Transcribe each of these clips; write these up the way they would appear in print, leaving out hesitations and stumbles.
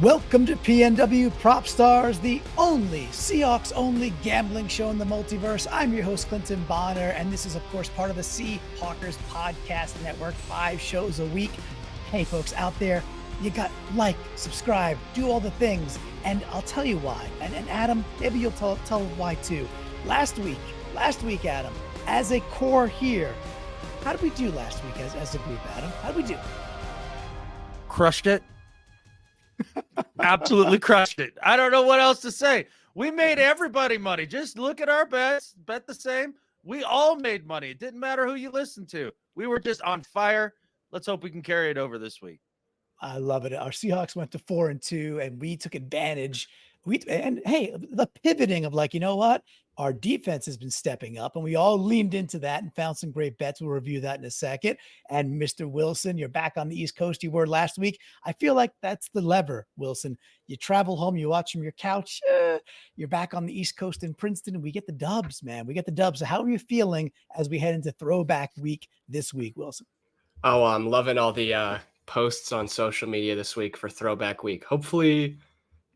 Welcome to PNW Prop Stars, the only Seahawks-only gambling show in the multiverse. I'm your host, Clinton Bonner, and this is, of course, part of the Seahawkers Podcast Network, 5 shows a week. Hey, folks out there, you got like, subscribe, do all the things, and I'll tell you why. And Adam, maybe you'll tell why too. Last week, Adam, as a core here, how did we do last week as a group, Adam? How did we do? Crushed it. Absolutely crushed it. I don't know what else to say. We made everybody money. Just look at our bets. Bet the same. We all made money. It didn't matter who you listened to. We were just on fire. Let's hope we can carry it over this week. I love it. Our Seahawks went to 4-2, and we took advantage. And hey, the pivoting of like, you know what? Our defense has been stepping up, and we all leaned into that and found some great bets. We'll review that in a second. And Mr. Wilson, you're back on the East Coast. You were last week. I feel like that's the lever, Wilson. You travel home, you watch from your couch. You're back on the East Coast in Princeton, and we get the dubs, man. We get the dubs. So how are you feeling as we head into throwback week this week, Wilson? Oh, I'm loving all the posts on social media this week for throwback week. Hopefully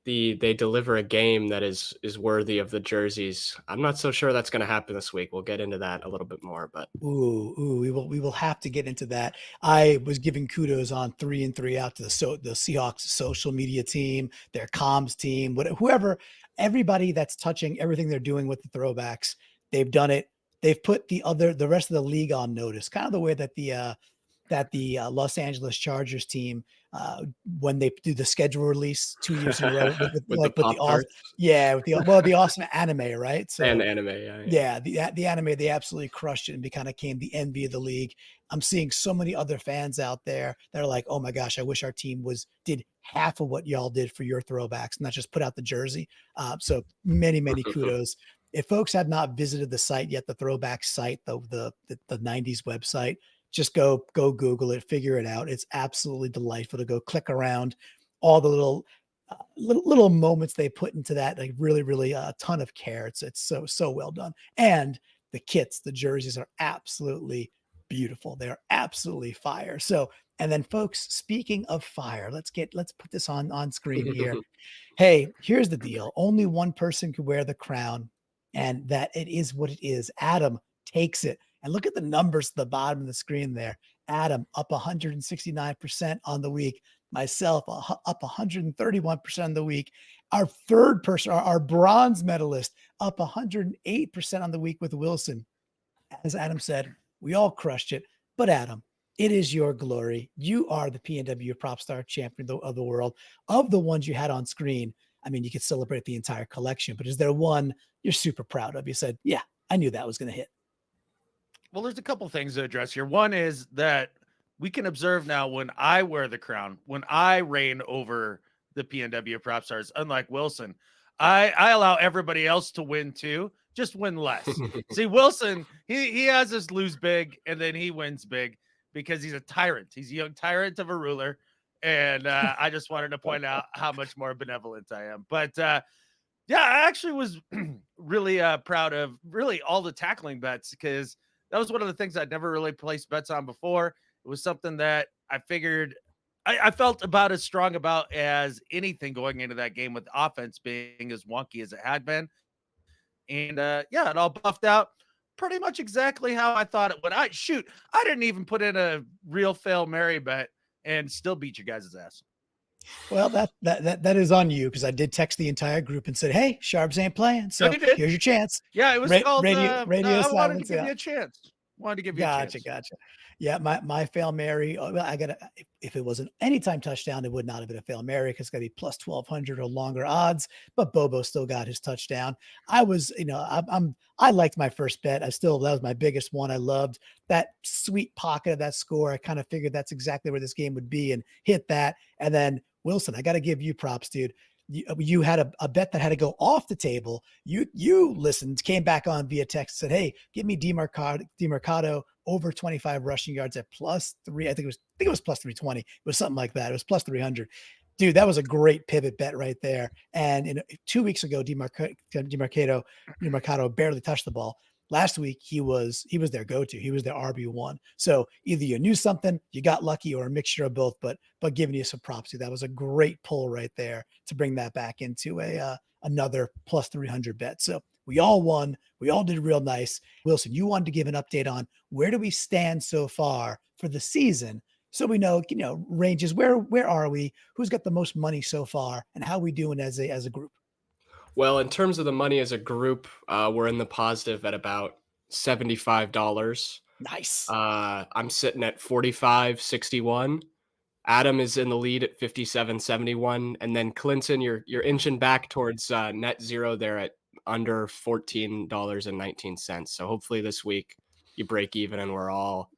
they deliver a game that is worthy of the jerseys. I'm not so sure that's going to happen this week. We'll get into that a little bit more, but we will have to get into that. I was giving kudos on 3 and 3 out to the Seahawks social media team, their comms team, whoever, everybody that's touching everything they're doing with the throwbacks. They've done it. They've put the rest of the league on notice, kind of the way that the Los Angeles Chargers team, when they do the schedule release 2 years in a row with the awesome anime, right? So and anime, yeah. The anime, they absolutely crushed it and kind of became the envy of the league. I'm seeing so many other fans out there that are like, oh my gosh, I wish our team did half of what y'all did for your throwbacks, not just put out the jersey. So many kudos. If folks have not visited the site yet, the throwback site, the 90s website, just go Google it, figure it out. It's absolutely delightful to go click around all the little moments they put into that. Like really a ton of care. It's so well done. And the kits, the jerseys are absolutely beautiful. They're absolutely fire. So, and then folks, speaking of fire, let's put this on screen here. Hey, here's the deal. Only one person could wear the crown, and that it is what it is. Adam takes it. And look at the numbers at the bottom of the screen there. Adam up 169% on the week. Myself up 131% on the week. Our third person, our bronze medalist, up 108% on the week with Wilson. As Adam said, we all crushed it. But Adam, it is your glory. You are the PNW Prop Star champion of the world. Of the ones you had on screen, I mean, you could celebrate the entire collection, but is there one you're super proud of? You said, yeah, I knew that was going to hit. Well, there's a couple things to address here. One is that we can observe now when I wear the crown, when I reign over the PNW Prop Stars, unlike Wilson, I allow everybody else to win too, just win less. See, Wilson, he has us lose big and then he wins big because he's a tyrant. He's a young tyrant of a ruler. And I just wanted to point out how much more benevolent I am. But yeah, I actually was really proud of really all the tackling bets because that was one of the things I'd never really placed bets on before. It was something that I figured I felt about as strong about as anything going into that game with the offense being as wonky as it had been. And yeah, it all buffed out pretty much exactly how I thought it would. I didn't even put in a real fail Mary bet and still beat you guys' ass. Well, that is on you because I did text the entire group and said, "Hey, Sharps ain't playing, so here's your chance." Yeah, it was called radio I silence. wanted to give you a chance. Gotcha. Yeah, my fail Mary. Well, I got if it was an anytime touchdown, it would not have been a fail Mary because it's got to be plus 1,200 or longer odds. But Bobo still got his touchdown. I was, I liked my first bet. That was my biggest one. I loved that sweet pocket of that score. I kind of figured that's exactly where this game would be and hit that. And then Wilson, I got to give you props, dude. You had a bet that had to go off the table. You listened, came back on via text, said, "Hey, give me DeMarcado over 25 rushing yards at +3." I think it was plus 320. It was something like that. It was plus 300. Dude, that was a great pivot bet right there. And 2 weeks ago, DeMarcado barely touched the ball. Last week, he was their go-to. He was their RB1. So either you knew something, you got lucky, or a mixture of both. But giving you some props to that was a great pull right there to bring that back into a another plus 300 bet. So we all won. We all did real nice. Wilson, you wanted to give an update on where do we stand so far for the season, so we know, ranges. Where are we? Who's got the most money so far, and how are we doing as a group? Well, in terms of the money as a group, we're in the positive at about $75. Nice. I'm sitting at 45.61. Adam is in the lead at 57.71, and then Clinton, you're inching back towards net zero there at under $14.19. So hopefully this week you break even, and we're all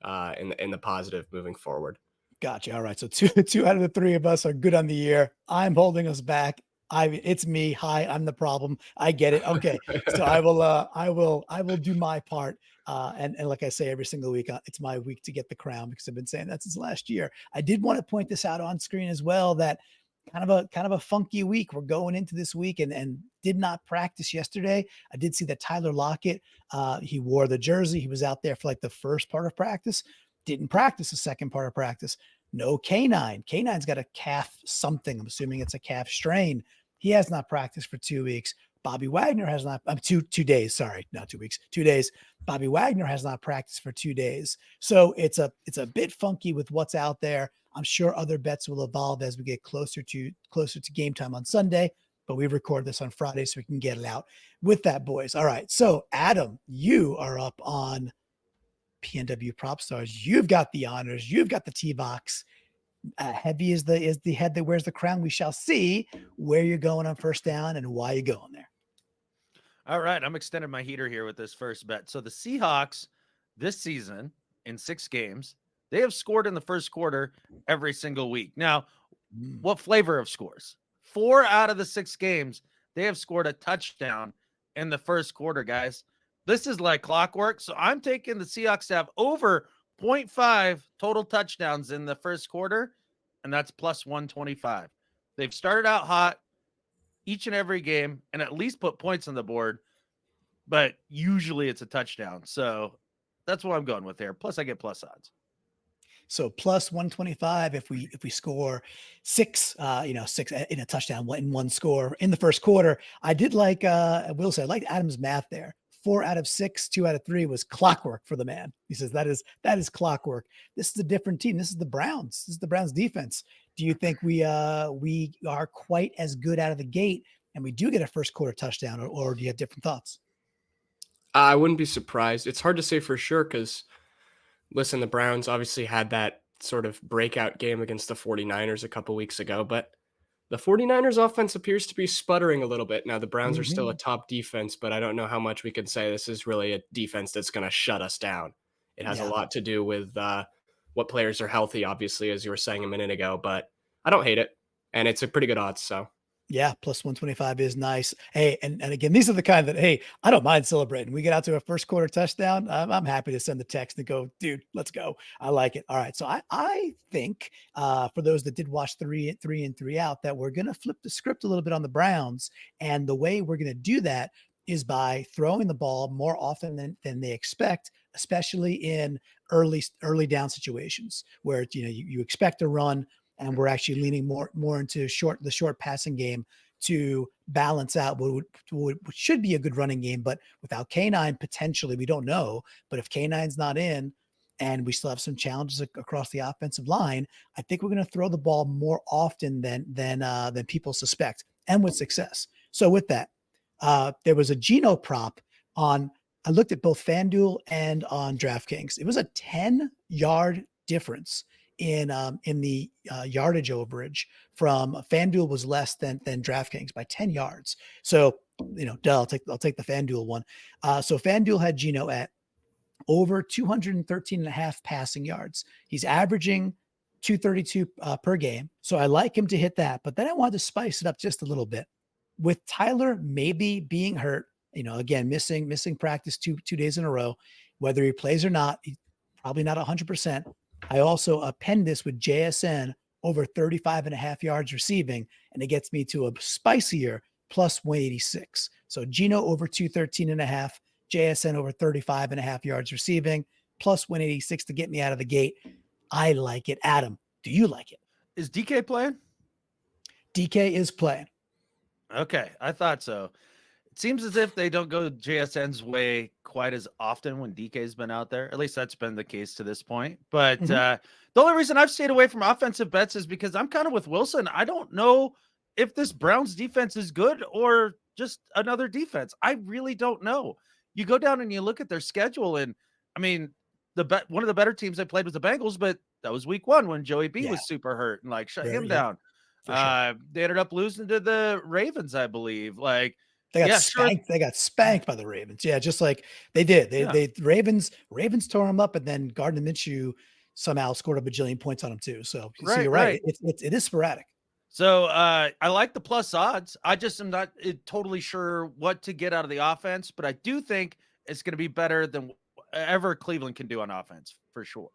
in the positive moving forward. Gotcha. All right. So two out of the three of us are good on the year. I'm holding us back. It's me. Hi, I'm the problem. I get it. Okay. So I will do my part. And like I say, every single week, it's my week to get the crown, because I've been saying that since last year. I did want to point this out on screen as well, that kind of a funky week. We're going into this week and did not practice yesterday. I did see that Tyler Lockett, he wore the jersey. He was out there for like the first part of practice, didn't practice the second part of practice. No K9. K9's got a calf something. I'm assuming it's a calf strain. He has not practiced for 2 weeks. Bobby Wagner has not, 2 days. Sorry, not 2 weeks, 2 days. Bobby Wagner has not practiced for 2 days. So it's a bit funky with what's out there. I'm sure other bets will evolve as we get closer to game time on Sunday, but we record this on Friday so we can get it out with that, boys. All right. So Adam, you are up on PNW Prop Stars. You've got the honors. You've got the T-box. Heavy is the head that wears the crown. We shall see where you're going on first down and why you're going there. All right, I'm extending my heater here with this first bet. So the Seahawks this season in 6 games, they have scored in the first quarter every single week. Now, what flavor of scores? 4 out of the 6 games, they have scored a touchdown in the first quarter, guys. This is like clockwork. So I'm taking the Seahawks to have over 0.5 total touchdowns in the first quarter, and that's plus 125. They've started out hot each and every game and at least put points on the board, but usually it's a touchdown. So that's what I'm going with there. Plus I get plus odds. So plus 125 if we score 6 6 in a touchdown in one score in the first quarter. I did like Will said, I liked Adam's math there. 4 out of 6, 2 out of 3 was clockwork for the man. He says that is clockwork. This is a different team. This is the Browns. This is the Browns defense. Do you think we are quite as good out of the gate and we do get a first quarter touchdown, or do you have different thoughts? I wouldn't be surprised. It's hard to say for sure because, listen, the Browns obviously had that sort of breakout game against the 49ers a couple weeks ago, but the 49ers offense appears to be sputtering a little bit. Now, the Browns are still a top defense, but I don't know how much we can say this is really a defense that's going to shut us down. It has a lot to do with what players are healthy, obviously, as you were saying a minute ago, but I don't hate it. And it's a pretty good odds, so. Yeah, plus 125 is nice. Hey, and again, these are the kind that, hey, I don't mind celebrating. We get out to a first quarter touchdown. I'm happy to send the text and go, dude, let's go. I like it. All right. So I think for those that did watch 3 in 3 out, that we're going to flip the script a little bit on the Browns. And the way we're going to do that is by throwing the ball more often than they expect, especially in early down situations where, you expect a run, and we're actually leaning more into the short passing game to balance out what should be a good running game. But without K9, potentially, we don't know. But if K9's not in and we still have some challenges across the offensive line, I think we're going to throw the ball more often than people suspect, and with success. So with that, there was a Geno prop on. I looked at both FanDuel and on DraftKings. It was a 10-yard difference in the yardage overage from FanDuel was less than DraftKings by 10 yards. So, I'll take the FanDuel one. So FanDuel had Geno at over 213 and a half passing yards. He's averaging 232 per game. So I like him to hit that, but then I wanted to spice it up just a little bit with Tyler maybe being hurt, again, missing practice two days in a row, whether he plays or not, he's probably not 100%. I also append this with JSN over 35 and a half yards receiving, and it gets me to a spicier plus 186. So Geno over 213 and a half, JSN over 35.5 yards receiving, plus 186 to get me out of the gate. I like it. Adam, do you like it? Is DK playing? DK is playing. Okay, I thought so. It seems as if they don't go JSN's way quite as often when DK's been out there. At least that's been the case to this point. But the only reason I've stayed away from offensive bets is because I'm kind of with Wilson. I don't know if this Browns defense is good or just another defense. I really don't know. You go down and you look at their schedule, and I mean, one of the better teams they played was the Bengals, but that was week 1 when Joey B was super hurt and like shut him down. Sure. They ended up losing to the Ravens, I believe. Like, they got spanked. Sure. They got spanked by the Ravens. Yeah, just like they did. They Ravens tore them up, and then Gardner Minshew somehow scored a bajillion points on them too. So you're right. It is sporadic. So I like the plus odds. I just am not totally sure what to get out of the offense, but I do think it's going to be better than ever Cleveland can do on offense for sure.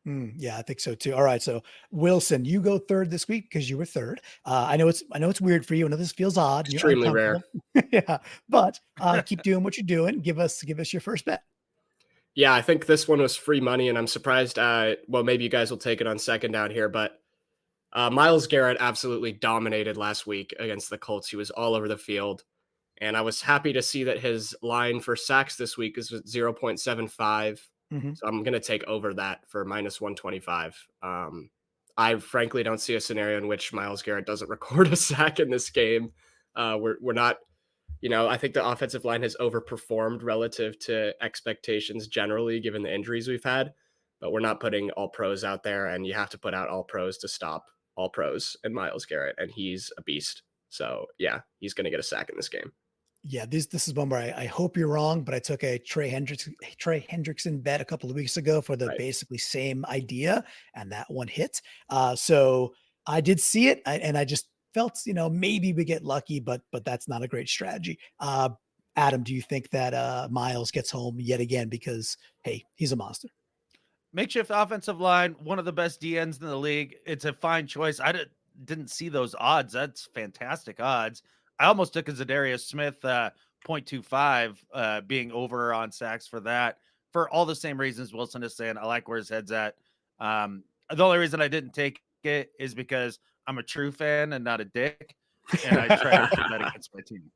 Yeah, I think so too. All right, so Wilson, you go third this week because you were third. I know it's weird for you. I know this feels odd. Extremely rare. Yeah, but keep doing what you're doing. Give us your first bet. Yeah, I think this one was free money, and I'm surprised. Well, maybe you guys will take it on second down here, but Myles Garrett absolutely dominated last week against the Colts. He was all over the field, and I was happy to see that his line for sacks this week is 0.75. So I'm going to take over that for minus 125. I frankly don't see a scenario in which Myles Garrett doesn't record a sack in this game. We're not, I think the offensive line has overperformed relative to expectations generally, given the injuries we've had, but we're not putting all pros out there, and you have to put out all pros to stop all pros and Myles Garrett, and he's a beast. So yeah, he's going to get a sack in this game. Yeah, this is one where I hope you're wrong, but I took a Trey Hendrickson bet a couple of weeks ago for the basically same idea, and that one hit. So I did see it, and I just felt, maybe we get lucky, but that's not a great strategy. Adam, do you think that Myles gets home yet again because, hey, he's a monster? Makeshift offensive line, one of the best DNs in the league. It's a fine choice. I didn't see those odds. That's fantastic odds. I almost took a Zadarius Smith 0.25 being over on sacks for that, for all the same reasons Wilson is saying. I like where his head's at. The only reason I didn't take it is because I'm a true fan and not a dick, and I try to keep that against my team.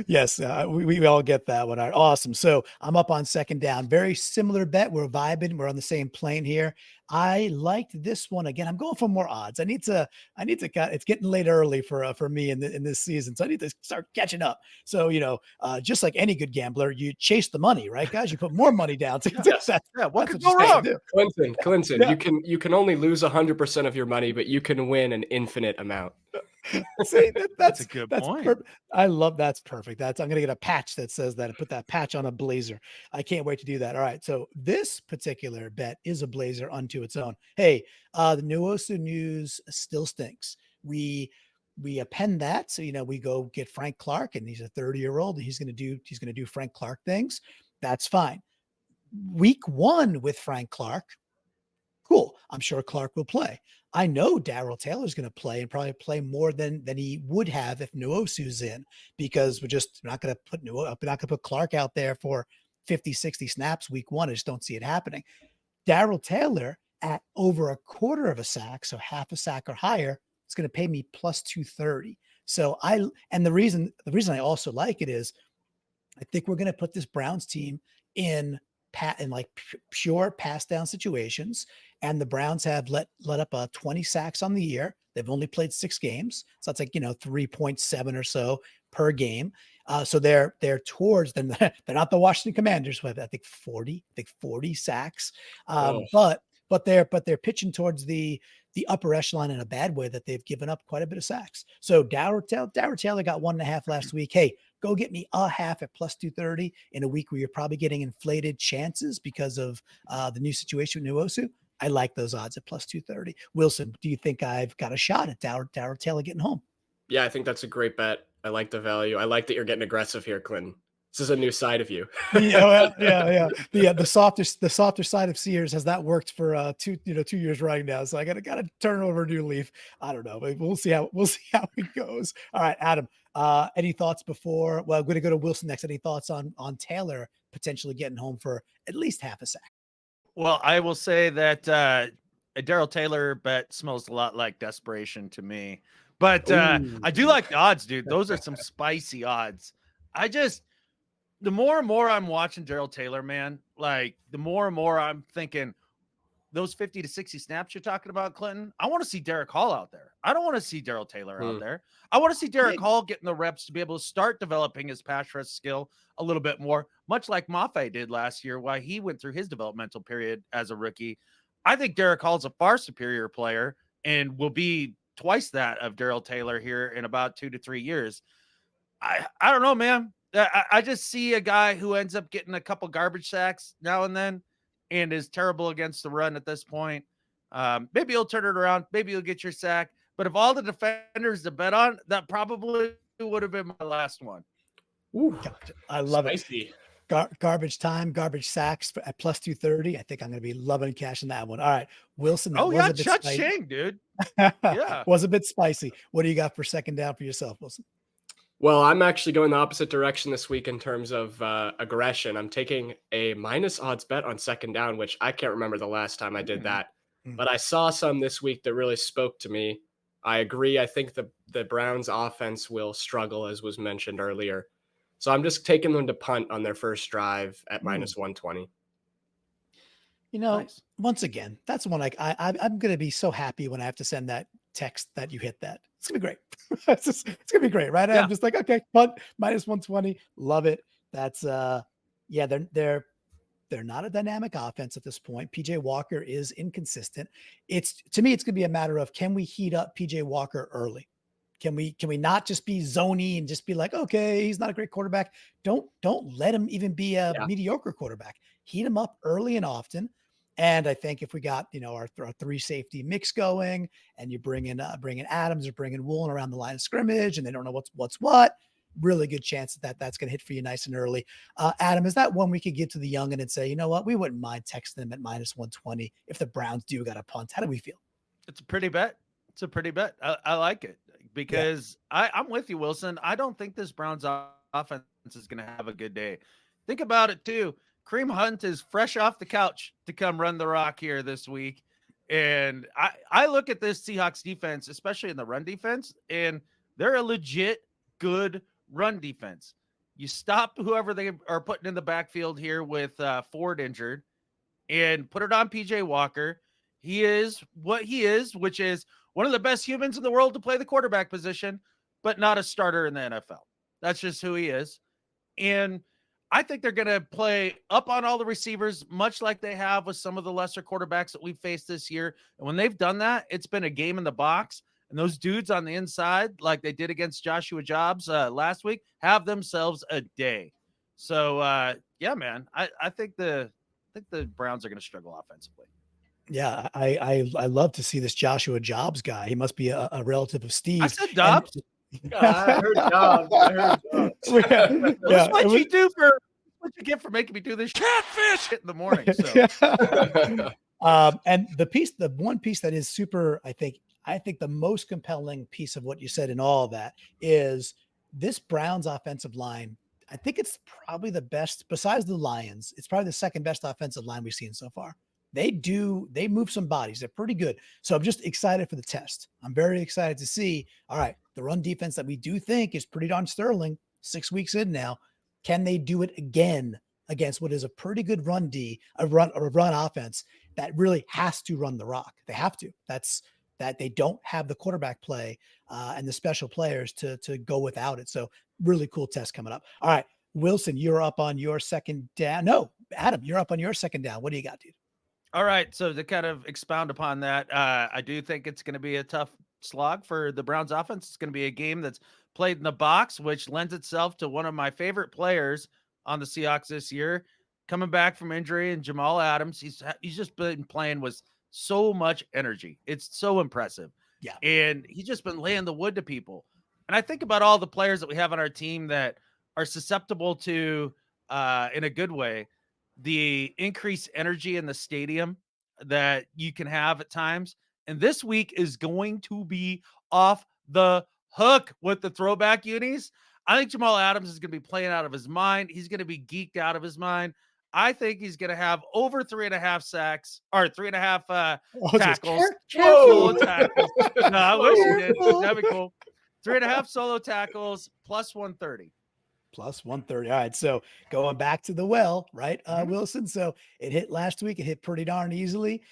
Yes, we all get that one. All right, awesome. So I'm up on second down. Very similar bet. We're vibing. We're on the same plane here. I liked this one again. I'm going for more odds. I need to. It's getting late early for me in this season, so I need to start catching up. So just like any good gambler, you chase the money, right, guys? You put more money down. What could go wrong? Clinton, yeah. You can only lose 100% of your money, but you can win an infinite amount. See, that's a good point. I love that's perfect. I'm gonna get a patch that says that and put that patch on a blazer. I can't wait to do that. All right, so this particular bet is a blazer unto its own. Hey, the Nuosu news still stinks. We append that, so we go get Frank Clark, and he's a 30-year-old, and he's gonna do Frank Clark things. That's fine. Week 1 with Frank Clark, cool. I'm sure Clark will play. I know Darrell Taylor's going to play, and probably play more than he would have if Nuosu's in, because we're not going to put Clark out there for 50, 60 snaps week 1. I just don't see it happening. Darrell Taylor at over a quarter of a sack, so half a sack or higher, it's going to pay me plus 230. So the reason I also like it is I think we're going to put this Browns team in pure pass down situations, and the Browns have let up 20 sacks on the year. They've only played 6 games, so that's like 3.7 or so per game. So they're towards them. They're not the Washington Commanders with I think 40 sacks. But they're pitching towards the upper echelon in a bad way, that they've given up quite a bit of sacks. So Darrell Taylor got 1.5 last week. Hey, go get me a half at plus 230 in a week where you're probably getting inflated chances because of the new situation with Nuosu. I like those odds at plus 230. Wilson, do you think I've got a shot at Darrell Taylor getting home? Yeah, I think that's a great bet. I like the value. I like that you're getting aggressive here, Clinton. This is a new side of you. Yeah. The softer side of Sears has not worked for 2 years running now. So I gotta turn over a new leaf. I don't know. But we'll see how it goes. All right, Adam. Any thoughts before? Well, I'm going to go to Wilson next. Any thoughts on Taylor potentially getting home for at least half a sack? Well, I will say that a Daryl Taylor bet smells a lot like desperation to me. But I do like the odds, dude. Those are some spicy odds. The more and more I'm watching Daryl Taylor, man, like the more and more I'm thinking those 50 to 60 snaps you're talking about, Clinton, I want to see Derek Hall out there. I don't want to see Daryl Taylor out there. I want to see Derek Hall getting the reps to be able to start developing his pass rush skill a little bit more, much like Mafe did last year while he went through his developmental period as a rookie. I think Derek Hall's a far superior player and will be twice that of Daryl Taylor here in about 2 to 3 years. I don't know, man. I just see a guy who ends up getting a couple garbage sacks now and then and is terrible against the run at this point. Maybe he'll turn it around. Maybe he'll get your sack. But of all the defenders to bet on, that probably would have been my last one. Ooh, Gotcha. I love spicy. it. Garbage time, garbage sacks at plus 230. I think I'm going to be loving cashing that one. All right, Wilson. That was a bit spicy. Shing, dude. Yeah. Was a bit spicy. What do you got for second down for yourself, Wilson? Well, I'm actually going the opposite direction this week in terms of aggression. I'm taking a minus odds bet on second down, which I can't remember the last time I did that. But I saw some this week that really spoke to me. I agree. I think the Browns offense will struggle, as was mentioned earlier. So I'm just taking them to punt on their first drive at minus 120. Nice. Once again, that's one I'm going to be so happy when I have to send that text that you hit that. It's going to be great. It's going to be great, right? Yeah. I'm just like, okay, punt, minus 120. Love it. That's, they're not a dynamic offense at this point. PJ Walker is inconsistent. To me, it's going to be a matter of, can we heat up PJ Walker early? Can we not just be zony and just be like, okay, he's not a great quarterback. Don't let him even be a mediocre quarterback. Heat him up early and often. And I think if we got, our 3 safety mix going and you bring in Adams or bring in Woolen around the line of scrimmage and they don't know what's what, really good chance that's going to hit for you nice and early. Adam, is that one we could give to the youngin and say, you know what, we wouldn't mind texting them at minus 120 if the Browns do got a punt? How do we feel? It's a pretty bet. I like it because I'm with you, Wilson. I don't think this Browns offense is going to have a good day. Think about it too. Kareem Hunt is fresh off the couch to come run the rock here this week. And I look at this Seahawks defense, especially in the run defense, and they're a legit good run defense. You stop whoever they are putting in the backfield here with Ford injured and put it on PJ Walker. He is what he is, which is one of the best humans in the world to play the quarterback position, but not a starter in the NFL. That's just who he is. And I think they're going to play up on all the receivers, much like they have with some of the lesser quarterbacks that we've faced this year. And when they've done that, it's been a game in the box. And those dudes on the inside, like they did against Joshua Jobs last week, have themselves a day. So, man, I think the Browns are going to struggle offensively. Yeah, I love to see this Joshua Jobs guy. He must be a relative of Steve. I said Dobbs. I heard Jobs. That's what you do what you get for making me do this catfish in the morning. So. And the one piece that is super, I think the most compelling piece of what you said in all of that is this Browns offensive line. I think it's probably the best besides the Lions. It's probably the second best offensive line we've seen so far. They move some bodies. They're pretty good. So I'm just excited for the test. I'm very excited to see, all right, the run defense that we do think is pretty darn sterling 6 weeks in now. Can they do it again against what is a pretty good run offense that really has to run the rock? They have to. That's that they don't have the quarterback play and the special players to go without it. So really cool test coming up. All right, Wilson, you're up on your second down. No, Adam, you're up on your second down. What do you got, dude? All right. So to kind of expound upon that, I do think it's going to be a tough slog for the Browns offense. It's going to be a game that's played in the box, which lends itself to one of my favorite players on the Seahawks this year, coming back from injury, and Jamal Adams. He's just been playing with so much energy. It's so impressive. Yeah. And he's just been laying the wood to people. And I think about all the players that we have on our team that are susceptible to, in a good way, the increased energy in the stadium that you can have at times. And this week is going to be off the hook with the throwback unis. I think Jamal Adams is going to be playing out of his mind. He's going to be geeked out of his mind. I think he's going to have over 3.5 sacks or 3.5 Oh, just tackles, careful. solo tackles. No, I wish he did. Careful. That'd be cool. 3.5 solo tackles plus 130. Plus 130. All right. So going back to the well, right, Wilson? So it hit last week. It hit pretty darn easily.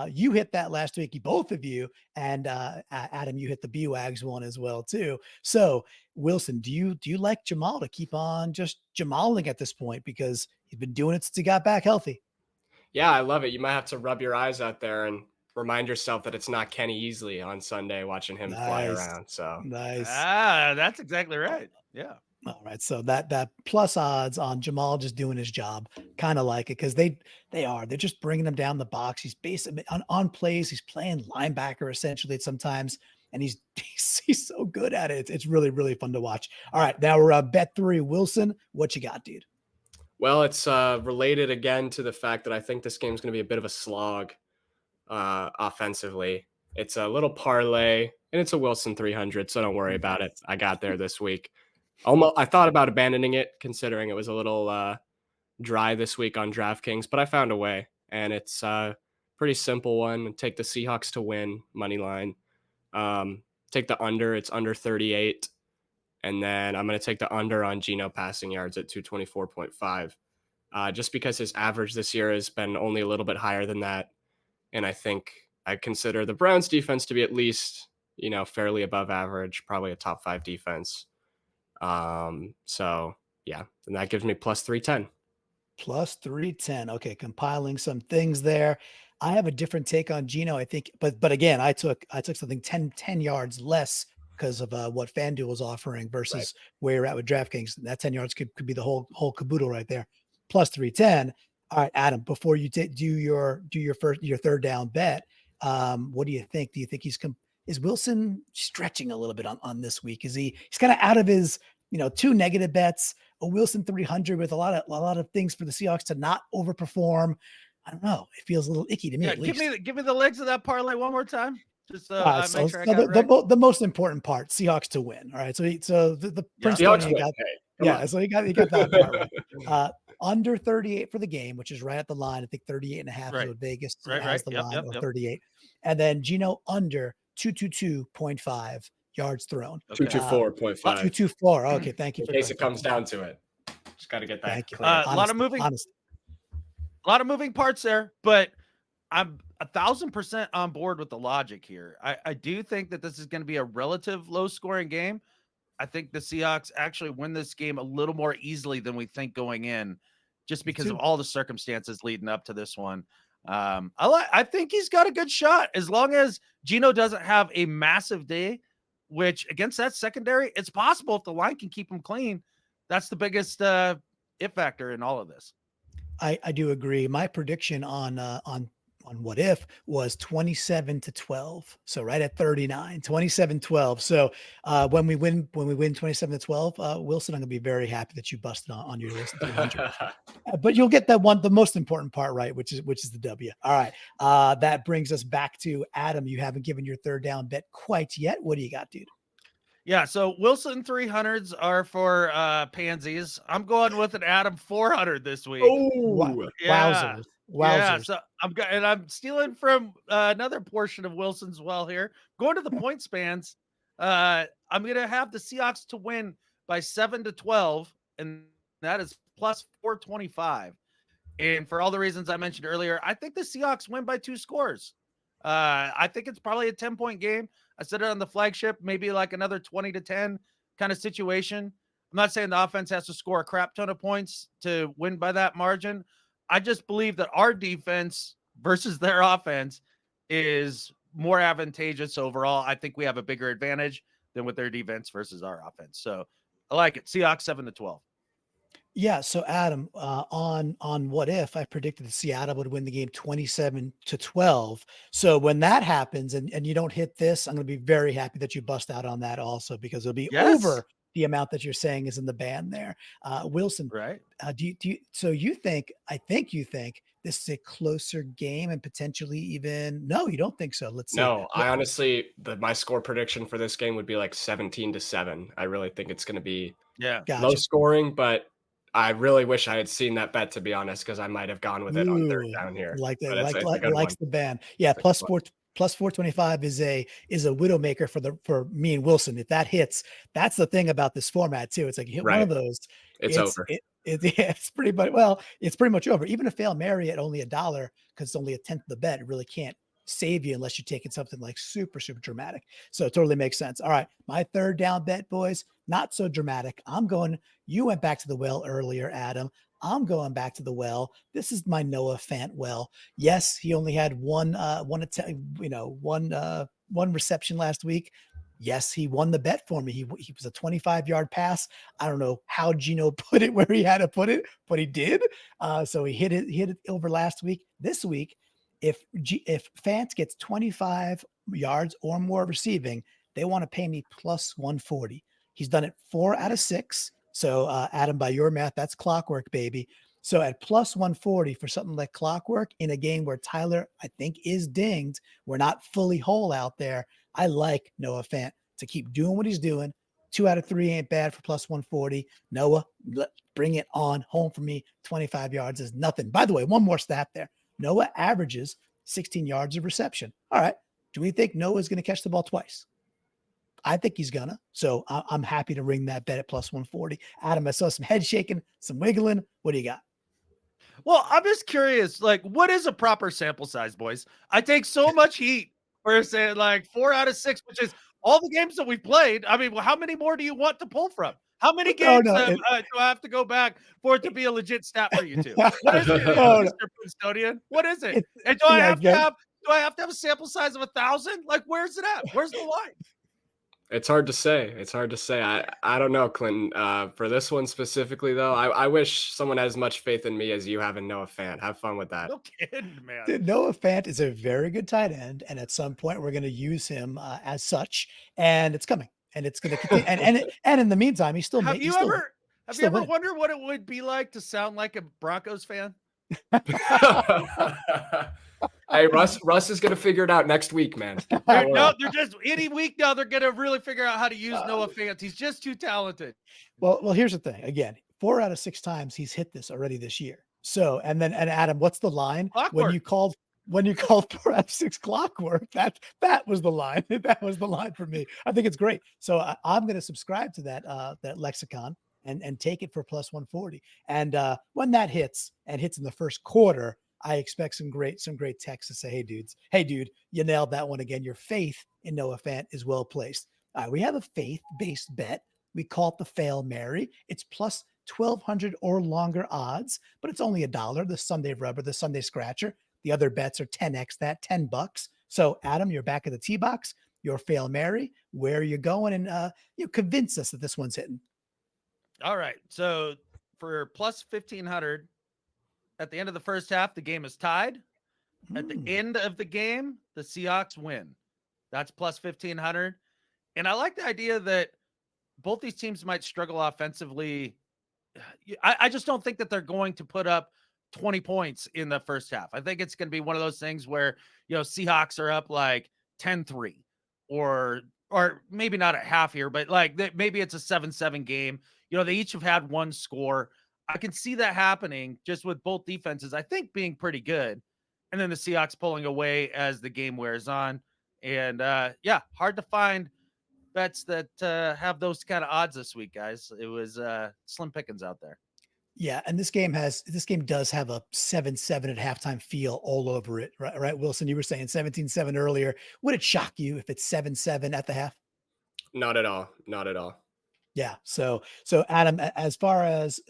You hit that last week, both of you. And Adam, you hit the B-Wags one as well, too. So Wilson, do you like Jamal to keep on just Jamaling at this point? Because he's been doing it since he got back healthy. Yeah, I love it. You might have to rub your eyes out there and remind yourself that it's not Kenny Easley on Sunday watching him fly around. So nice. That's exactly right. Yeah. All right. So that plus odds on Jamal just doing his job, kind of like it, because they're just bringing him down the box. He's basically on plays. He's playing linebacker essentially sometimes, and he's so good at it. It's really, really fun to watch. All right. Now we're bet 3. Wilson, what you got, dude? Well, it's related again to the fact that I think this game's going to be a bit of a slog offensively. It's a little parlay, and it's a Wilson 300, so don't worry about it. I got there this week. I thought about abandoning it, considering it was a little dry this week on DraftKings, but I found a way, and it's a pretty simple one. Take the Seahawks to win, money line. Take the under. It's under 38. And then I'm going to take the under on Geno passing yards at 224.5, just because his average this year has been only a little bit higher than that. And I think I consider the Browns defense to be at least, fairly above average, probably a top 5 defense. So yeah, and that gives me plus 310. Plus 310. Okay. Compiling some things there. I have a different take on Geno, I think, but again, I took something 10 yards less because of what FanDuel was offering versus where you're at with DraftKings. That 10 yards could be the whole caboodle right there. Plus 310. All right, Adam, before you do your third down bet, what do you think? Do you think is Wilson stretching a little bit on this week? He's kind of out of his, 2 negative bets, a Wilson 300 with a lot of things for the Seahawks to not overperform. I don't know. It feels a little icky to me. At least. Give me the legs of that parlay one more time. Just make sure I got it right. The most important part, Seahawks to win. All right. So the principle you got. Yeah. So you got that part right. Under 38 for the game, which is right at the line. I think 38.5 is what Vegas has the line, or 38. And then Geno under 222.5 yards thrown. 224.5. 224. Okay. Thank you. In case it comes down to it. Just got to get that. A lot of moving parts there, but I'm 1,000% on board with the logic here. I do think that this is going to be a relative low scoring game. I think the Seahawks actually win this game a little more easily than we think going in, just because of all the circumstances leading up to this one. I think he's got a good shot as long as Geno doesn't have a massive day, which against that secondary, it's possible if the line can keep him clean. That's the biggest if factor in all of this. I do agree. My prediction on what if was 27-12. So right at 39, 27-12. So when we win 27-12, Wilson, I'm gonna be very happy that you busted on your list 300. But you'll get the most important part right, which is the W. All right. That brings us back to Adam. You haven't given your third down bet quite yet. What do you got, dude? Yeah, so Wilson 300s are for pansies. I'm going with an Adam 400 this week. Oh, yeah. Wowzers. Yeah, so I'm stealing from another portion of Wilson's well here. Going to the point spans. I'm going to have the Seahawks to win by 7-12, and that is plus 425. And for all the reasons I mentioned earlier, I think the Seahawks win by 2 scores. I think it's probably a 10-point game. I said it on the flagship, maybe like another 20-10 kind of situation. I'm not saying the offense has to score a crap ton of points to win by that margin. I just believe that our defense versus their offense is more advantageous overall. I think we have a bigger advantage than with their defense versus our offense. So I like it. Seahawks 7-12. Yeah. So Adam, on what if I predicted that Seattle would win the game 27-12. So when that happens and you don't hit this, I'm going to be very happy that you bust out on that also, because it'll be over the amount that you're saying is in the band there. Wilson, Right. so I think you think this is a closer game and potentially even, no, you don't think so. Let's see. No, I honestly, my score prediction for this game would be like 17-7. I really think it's going to be Yeah. low Gotcha. scoring, but I really wish I had seen that bet, to be honest, because I might have gone with it on third Ooh, down here. like that, But it's a good one. likes the band. Yeah, It's a good one. plus 425 is a widowmaker for me and Wilson. If that hits, that's the thing about this format too. It's like you hit one Right. of those, It's over. yeah, it's pretty much, well, it's pretty much over. Even a fail Mary at only $1, because it's only a tenth of the bet, it really can't save you unless you're taking something like super, super dramatic. So it totally makes sense. All right, my third down bet, boys, not so dramatic. You went back to the well earlier, Adam. I'm going back to the well. This is my Noah Fant well. Yes, he only had one reception last week. Yes, he won the bet for me. He was a 25-yard pass. I don't know how Geno put it where he had to put it, but he did. So he hit it over last week. This week, if Fant gets 25 yards or more receiving, they want to pay me plus 140. He's done it 4 out of 6. So Adam, by your math, that's clockwork, baby. So at plus 140 for something like clockwork in a game where Tyler, I think, is dinged, we're not fully whole out there. I like Noah Fant to keep doing what he's doing. 2 out of 3 ain't bad for plus 140. Noah, bring it on home for me. 25 yards is nothing. By the way, one more stat there. Noah averages 16 yards of reception. All right. Do we think Noah's going to catch the ball twice? I think he's gonna. So I'm happy to ring that bet at plus 140. Adam, I saw some head shaking, some wiggling. What do you got? Well, I'm just curious, like, what is a proper sample size, boys? I take so much heat for saying like 4 out of 6, which is all the games that we've played. I mean, how many more do you want to pull from? How many No, games no, do I have to go back for it to be a legit stat for you two? What is it, no, Mr. Custodian? What is it? it's, And do I yeah, have to have a sample size of 1,000? Like, where's it at? Where's the line? It's hard to say. It's hard to say. I don't know, Clinton. For this one specifically, though, I wish someone had as much faith in me as you have in Noah Fant. Have fun with that. No kidding, man. Dude, Noah Fant is a very good tight end, and at some point we're going to use him as such, and it's coming, and it's going to continue. And in the meantime, he's still. Have you ever wondered what it would be like to sound like a Broncos fan? Hey, Russ is gonna figure it out next week, man. They're just any week now. They're gonna really figure out how to use Noah Fant. He's just too talented. Well, here's the thing. Again, 4 out of 6 times he's hit this already this year. So, and Adam, what's the line Clockwork. when you called 4 out of 6 clockwork? That was the line. That was the line for me. I think it's great. So I'm going to subscribe to that lexicon and take it for plus 140. And when that hits in the first quarter, I expect some great texts to say, hey dude, you nailed that one again. Your faith in Noah Fant is well placed. We have a faith-based bet. We call it the Fail Mary. It's plus 1,200 or longer odds, but it's only $1. The Sunday rubber, the Sunday scratcher. The other bets are 10x that, $10. So Adam, you're back at the tee box. Your Fail Mary. Where are you going? And you convince us that this one's hitting. All right. So for plus 1,500. At the end of the first half, the game is tied. At the end of the game, the Seahawks win. That's plus 1,500. And I like the idea that both these teams might struggle offensively. I just don't think that they're going to put up 20 points in the first half. I think it's going to be one of those things where, Seahawks are up like 10-3 or maybe not at half here, but like maybe it's a 7-7 game. They each have had one score. I can see that happening just with both defenses, I think, being pretty good. And then the Seahawks pulling away as the game wears on. And hard to find bets that have those kind of odds this week, guys. It was slim pickings out there. Yeah, and this game does have a 7-7 at halftime feel all over it, right? Wilson, you were saying 17-7 earlier. Would it shock you if it's 7-7 at the half? Not at all. Not at all. Yeah. So Adam, as far as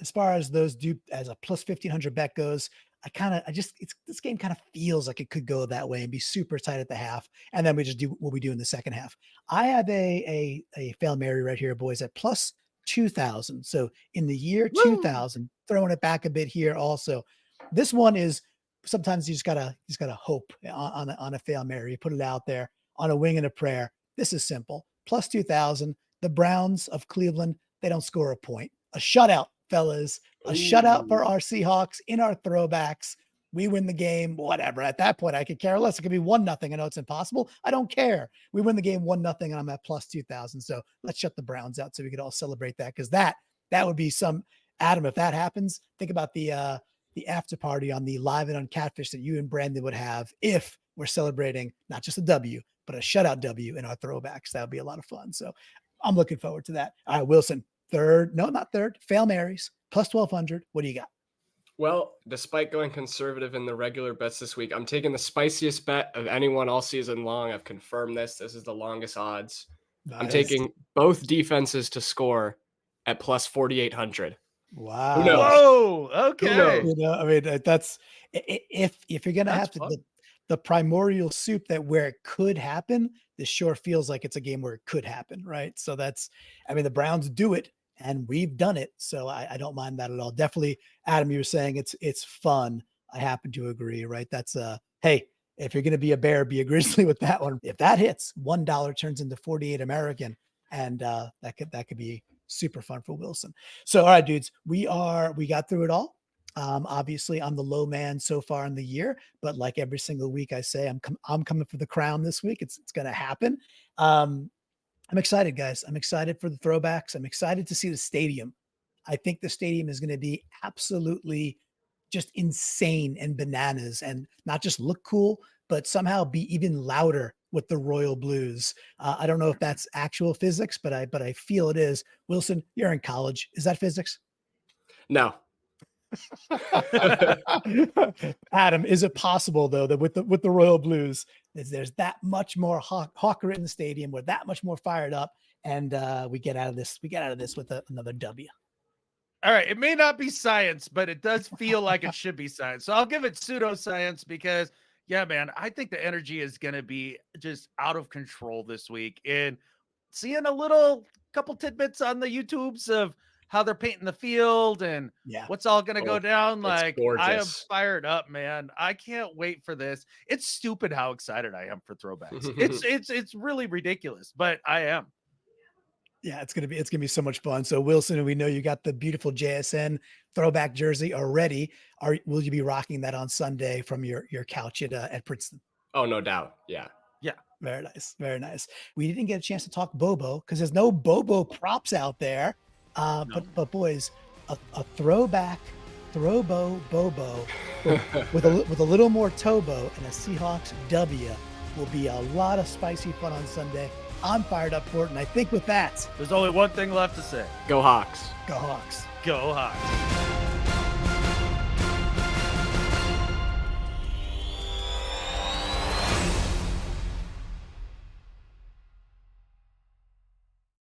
those do as a plus 1,500 bet goes, this game kind of feels like it could go that way and be super tight at the half. And then we just do what we do in the second half. I have a Fail Mary right here, boys, at plus 2,000. So in the year 2000, throwing it back a bit here also. This one is sometimes you just gotta hope on a Fail Mary. You put it out there on a wing and a prayer. This is simple. Plus 2,000. The Browns of Cleveland they don't score a point. A shutout, fellas. A shutout for our Seahawks in our throwbacks. We win the game, whatever. At that point, I could care less. It could be 1-0. I know it's impossible. I don't care. We win the game 1-0, and I'm at plus 2,000. So let's shut the Browns out so we could all celebrate that, because that would be some, Adam, if that happens, think about the after party on the Live and on Catfish that you and Brandon would have if we're celebrating not just a W, but a shutout W in our throwbacks. That would be a lot of fun. So I'm looking forward to that. All right, Wilson, not third, Fail Marys, plus 1,200. What do you got? Well, despite going conservative in the regular bets this week, I'm taking the spiciest bet of anyone all season long. I've confirmed this. This is the longest odds. I'm taking both defenses to score at plus 4,800. Wow. Whoa. Okay. You know, I mean, that's if you're gonna have to the primordial soup that where it could happen, this sure feels like it's a game where it could happen, right? So that's, I mean, the Browns do it and we've done it. So I don't mind that at all. Definitely, Adam, you were saying it's fun. I happen to agree, right? That's hey, if you're gonna be a bear, be a grizzly with that one. If that hits, $1 turns into 48 American, and that could be super fun for Wilson. So, all right, dudes, we got through it all. Obviously, I'm the low man so far in the year, but like every single week, I say I'm coming for the crown this week. It's going to happen. I'm excited, guys. I'm excited for the throwbacks. I'm excited to see the stadium. I think the stadium is going to be absolutely just insane and bananas, and not just look cool, but somehow be even louder with the royal blues. I don't know if that's actual physics, but I feel it is. Wilson, you're in college. Is that physics? No. Adam, is it possible though that with the royal blues, there's that much more hawker in the stadium, we're that much more fired up, and we get out of this with another W? All right, it may not be science, but it does feel like it should be science. So I'll give it pseudoscience because, yeah, man, I think the energy is going to be just out of control this week. And seeing a couple tidbits on the YouTubes of how they're painting the field and what's all going to go down. Like, I am fired up, man. I can't wait for this. It's stupid how excited I am for throwbacks. It's really ridiculous, but I am. Yeah, it's gonna be so much fun. So Wilson, we know you got the beautiful JSN throwback jersey already. Will you be rocking that on Sunday from your couch at Princeton? Oh, no doubt. Yeah. Very nice, very nice. We didn't get a chance to talk Bobo because there's no Bobo props out there. No. But boys, a throwback Bobo with a little more Tobo and a Seahawks W will be a lot of spicy fun on Sunday. I'm fired up for it, and I think with that, there's only one thing left to say. Go Hawks. Go Hawks. Go Hawks.